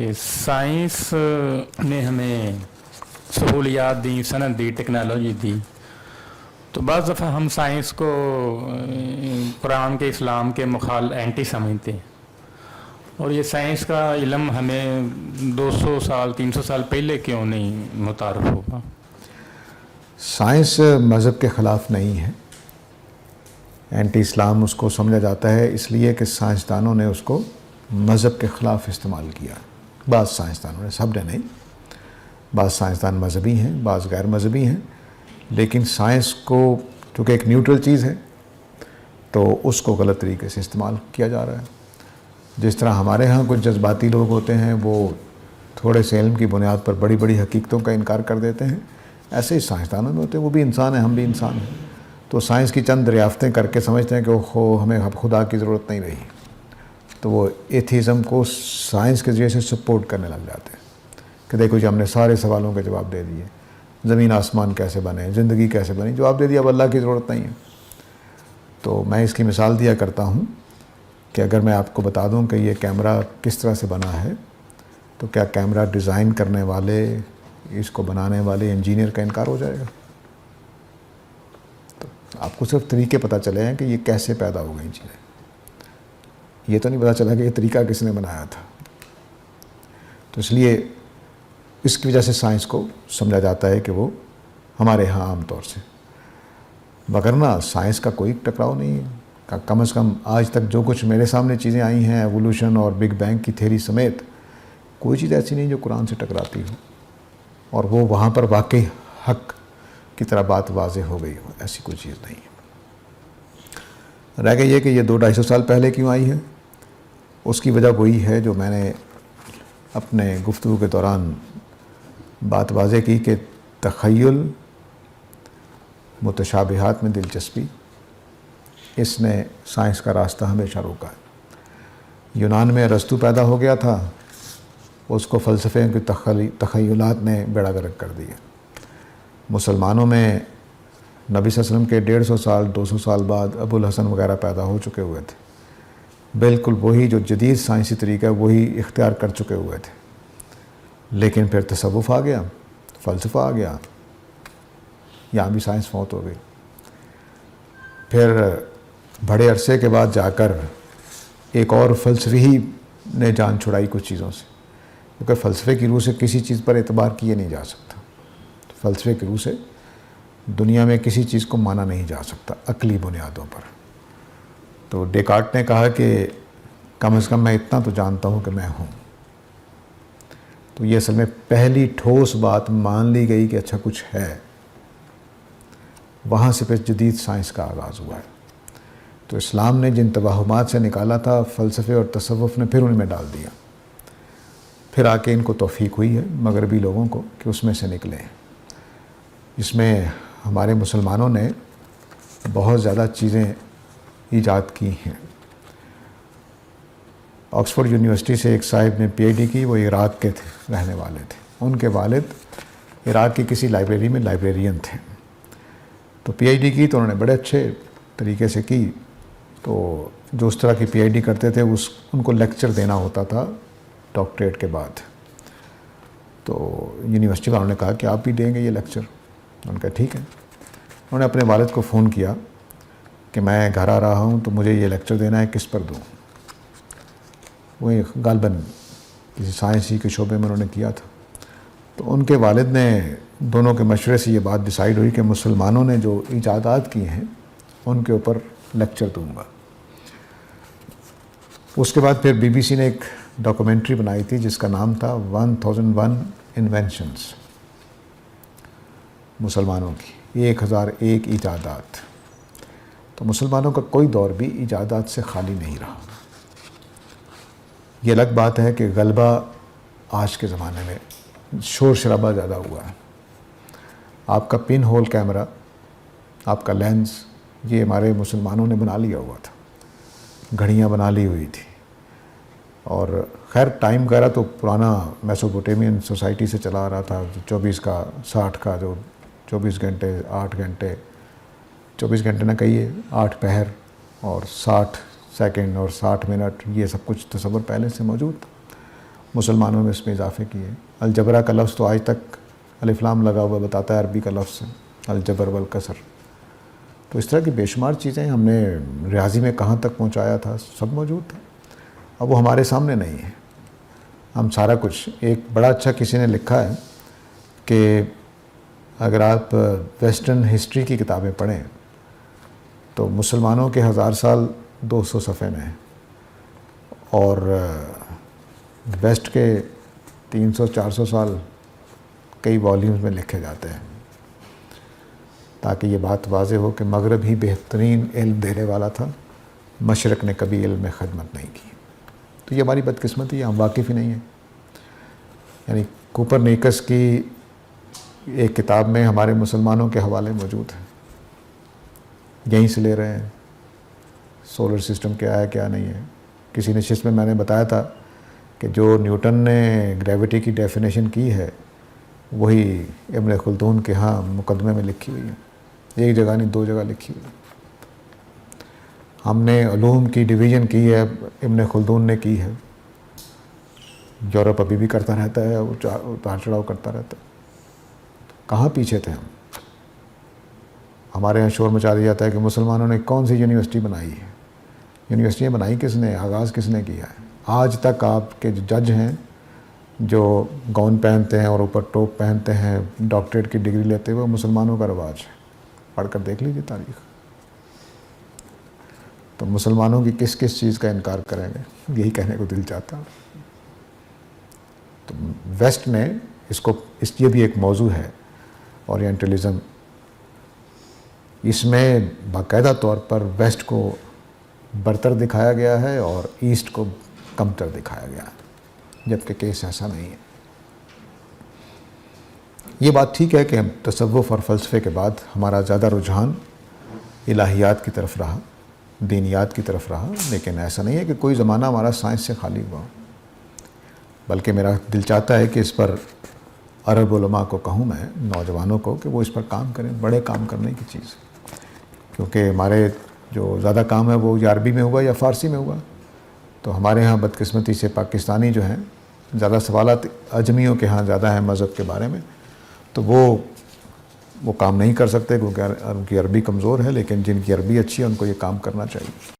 کہ سائنس نے ہمیں سہولیات دی، صنعت دی، ٹیکنالوجی دی، تو بعض دفعہ ہم سائنس کو قرآن کے، اسلام کے اینٹی سمجھتے ہیں، اور یہ سائنس کا علم ہمیں 200 سال 300 سال پہلے کیوں نہیں متعارف ہوگا؟ سائنس مذہب کے خلاف نہیں ہے، اینٹی اسلام اس کو سمجھا جاتا ہے اس لیے کہ سائنسدانوں نے اس کو مذہب کے خلاف استعمال کیا۔ بعض سائنسدانوں نے، سب نے نہیں، بعض سائنسدان مذہبی ہیں، بعض غیر مذہبی ہیں، لیکن سائنس کو چونکہ ایک نیوٹرل چیز ہے تو اس کو غلط طریقے سے استعمال کیا جا رہا ہے۔ جس طرح ہمارے ہاں کچھ جذباتی لوگ ہوتے ہیں، وہ تھوڑے سے علم کی بنیاد پر بڑی بڑی حقیقتوں کا انکار کر دیتے ہیں، ایسے ہی سائنسدانوں میں ہوتے ہیں، وہ بھی انسان ہیں، ہم بھی انسان ہیں۔ تو سائنس کی چند دریافتیں کر کے سمجھتے ہیں کہ ہمیں خدا کی ضرورت نہیں رہی، تو وہ ایتھیزم کو سائنس کے ذریعے سے سپورٹ کرنے لگ جاتے ہیں کہ دیکھو جی ہم نے سارے سوالوں کے جواب دے دیے، زمین آسمان کیسے بنے، زندگی کیسے بنی، جواب دے دیا، اب اللہ کی ضرورت نہیں ہے۔ تو میں اس کی مثال دیا کرتا ہوں کہ اگر میں آپ کو بتا دوں کہ یہ کیمرہ کس طرح سے بنا ہے، تو کیا کیمرہ ڈیزائن کرنے والے، اس کو بنانے والے انجینئر کا انکار ہو جائے گا؟ تو آپ کو صرف طریقے پتہ چلے ہیں کہ یہ کیسے پیدا ہو گئی چیزیں، یہ تو نہیں پتہ چلا کہ یہ طریقہ کس نے بنایا تھا۔ تو اس لیے اس کی وجہ سے سائنس کو سمجھا جاتا ہے کہ وہ ہمارے ہاں عام طور سے، وگرنہ سائنس کا کوئی ٹکراؤ نہیں ہے۔ کم از کم آج تک جو کچھ میرے سامنے چیزیں آئی ہیں، ایوولوشن اور بگ بینگ کی تھیوری سمیت، کوئی چیز ایسی نہیں جو قرآن سے ٹکراتی ہو اور وہ وہاں پر واقعی حق کی طرح بات واضح ہو گئی ہو، ایسی کوئی چیز نہیں ہے۔ رہ گئی یہ کہ یہ 200-250 سال پہلے کیوں آئی ہے، اس کی وجہ وہی ہے جو میں نے اپنے گفتگو کے دوران بات واضح کی کہ تخیل، متشابہات میں دلچسپی، اس نے سائنس کا راستہ ہمیشہ روکا ہے۔ یونان میں ارسطو پیدا ہو گیا تھا، اس کو فلسفے کی تخیلات نے بیڑا غرق کر دیا۔ مسلمانوں میں نبی صلی اللہ علیہ وسلم کے 150 سال 200 سال بعد ابو الحسن وغیرہ پیدا ہو چکے ہوئے تھے، بالکل وہی جو جدید سائنسی طریقہ ہے وہی اختیار کر چکے ہوئے تھے، لیکن پھر تصوف آ گیا، فلسفہ آ گیا، یہاں بھی سائنس فوت ہو گئی۔ پھر بڑے عرصے کے بعد جا کر ایک اور فلسفی نے جان چھڑائی کچھ چیزوں سے، کیونکہ فلسفے کی روح سے کسی چیز پر اعتبار کیے نہیں جا سکتا، فلسفے کی روح سے دنیا میں کسی چیز کو مانا نہیں جا سکتا عقلی بنیادوں پر۔ تو ڈیکارٹ نے کہا کہ کم از کم میں اتنا تو جانتا ہوں کہ میں ہوں۔ تو یہ اصل میں پہلی ٹھوس بات مان لی گئی کہ اچھا کچھ ہے، وہاں سے پھر جدید سائنس کا آغاز ہوا ہے۔ تو اسلام نے جن توہمات سے نکالا تھا، فلسفے اور تصوف نے پھر ان میں ڈال دیا، پھر آ کے ان کو توفیق ہوئی ہے مغربی لوگوں کو کہ اس میں سے نکلیں۔ اس میں ہمارے مسلمانوں نے بہت زیادہ چیزیں ایجاد کی ہیں۔ آکسفورڈ یونیورسٹی سے ایک صاحب نے پی ایچ ڈی کی، وہ عراق کے تھے، رہنے والے تھے، ان کے والد عراق کی کسی لائبریری میں لائبریرین تھے۔ تو پی ایچ ڈی کی تو انہوں نے بڑے اچھے طریقے سے کی، تو جو اس طرح کی پی ایچ ڈی کرتے تھے ان کو لیکچر دینا ہوتا تھا ڈاکٹریٹ کے بعد۔ تو یونیورسٹی والوں نے کہا کہ آپ بھی دیں گے یہ لیکچر؟ انہوں نے کہا ٹھیک ہے۔ انہوں نے اپنے والد کو فون کیا کہ میں گھر آ رہا ہوں تو مجھے یہ لیکچر دینا ہے، کس پر دوں؟ وہ غالباً کسی سائنسی کے شعبے میں انہوں نے کیا تھا۔ تو ان کے والد نے، دونوں کے مشورے سے یہ بات ڈیسائیڈ ہوئی کہ مسلمانوں نے جو ایجادات کی ہیں ان کے اوپر لیکچر دوں گا۔ اس کے بعد پھر بی بی سی نے ایک ڈاکومنٹری بنائی تھی جس کا نام تھا 1001 انوینشنز، مسلمانوں کی 1001 ایجادات۔ تو مسلمانوں کا کوئی دور بھی ایجادات سے خالی نہیں رہا۔ یہ الگ بات ہے کہ غلبہ آج کے زمانے میں شور شرابہ زیادہ ہوا ہے۔ آپ کا پن ہول کیمرہ، آپ کا لینس، یہ ہمارے مسلمانوں نے بنا لیا ہوا تھا، گھڑیاں بنا لی ہوئی تھی۔ اور خیر ٹائم وغیرہ تو پرانا میسوپوٹیمین سوسائٹی سے چلا آ رہا تھا، 24 کا 60 کا، جو 24 گھنٹے 8 گھنٹے، 24 گھنٹے نہ کہیے 8 پہر اور 60 سیکنڈ اور 60 منٹ، یہ سب کچھ تصور پہلے سے موجود تھا۔ مسلمانوں نے اس میں اضافے کیے. الجبرہ کا لفظ تو آج تک الف لام لگا ہوا بتاتا ہے عربی کا لفظ ہے الجبر والکسر. تو اس طرح کی بے شمار چیزیں ہم نے ریاضی میں کہاں تک پہنچایا تھا سب موجود تھا. اب وہ ہمارے سامنے نہیں ہے. ہم سارا کچھ ایک بڑا اچھا کسی نے لکھا ہے کہ اگر آپ ویسٹرن ہسٹری کی کتابیں پڑھیں تو مسلمانوں کے 1000 سال 200 صفحے میں ہیں اور ویسٹ کے 300-400 سال کئی والیومز میں لکھے جاتے ہیں تاکہ یہ بات واضح ہو کہ مغرب ہی بہترین علم دینے والا تھا, مشرق نے کبھی علم میں خدمت نہیں کی. تو یہ ہماری بدقسمتی ہے, ہم واقف ہی نہیں ہیں. یعنی کوپرنیکس کی ایک کتاب میں ہمارے مسلمانوں کے حوالے موجود ہیں, یہیں سے لے رہے ہیں سولر سسٹم کیا ہے کیا نہیں ہے. کسی نشست میں نے بتایا تھا کہ جو نیوٹن نے گریوٹی کی ڈیفینیشن کی ہے وہی ابن خلدون کے ہاں مقدمے میں لکھی ہوئی ہے, ایک جگہ نہیں 2 جگہ لکھی ہوئی ہے. ہم نے علوم کی ڈویژن کی ہے, ابن خلدون نے کی ہے. یورپ ابھی بھی کرتا رہتا ہے, اتار چڑھاؤ کرتا رہتا ہے. کہاں پیچھے تھے ہم؟ ہمارے یہاں شور مچا دیا جاتا ہے کہ مسلمانوں نے کون سی یونیورسٹی بنائی ہے. یونیورسٹیاں بنائی کس نے, آغاز کس نے کیا ہے؟ آج تک آپ کے جو جج ہیں جو گاؤن پہنتے ہیں اور اوپر ٹوپ پہنتے ہیں, ڈاکٹریٹ کی ڈگری لیتے ہوئے, مسلمانوں کا رواج ہے. پڑھ کر دیکھ لیجیے تاریخ. تو مسلمانوں کی کس کس چیز کا انکار کریں گے, یہی کہنے کو دل چاہتا. تو ویسٹ نے یہ بھی ایک موضوع ہے اورینٹلزم. اس میں باقاعدہ طور پر ویسٹ کو برتر دکھایا گیا ہے اور ایسٹ کو کمتر دکھایا گیا ہے, جبکہ کیس ایسا نہیں ہے. یہ بات ٹھیک ہے کہ تصوف اور فلسفے کے بعد ہمارا زیادہ رجحان الہیات کی طرف رہا, دینیات کی طرف رہا, لیکن ایسا نہیں ہے کہ کوئی زمانہ ہمارا سائنس سے خالی ہوا. بلکہ میرا دل چاہتا ہے کہ اس پر عرب علماء کو کہوں میں, نوجوانوں کو, کہ وہ اس پر کام کریں. بڑے کام کرنے کی چیز, کیونکہ ہمارے جو زیادہ کام ہے وہ یا عربی میں ہوا یا فارسی میں ہوا. تو ہمارے ہاں بدقسمتی سے پاکستانی جو ہیں زیادہ سوالات اجمیوں کے ہاں زیادہ ہیں مذہب کے بارے میں, تو وہ کام نہیں کر سکتے کیونکہ ان کی عربی کمزور ہے. لیکن جن کی عربی اچھی ہے ان کو یہ کام کرنا چاہیے.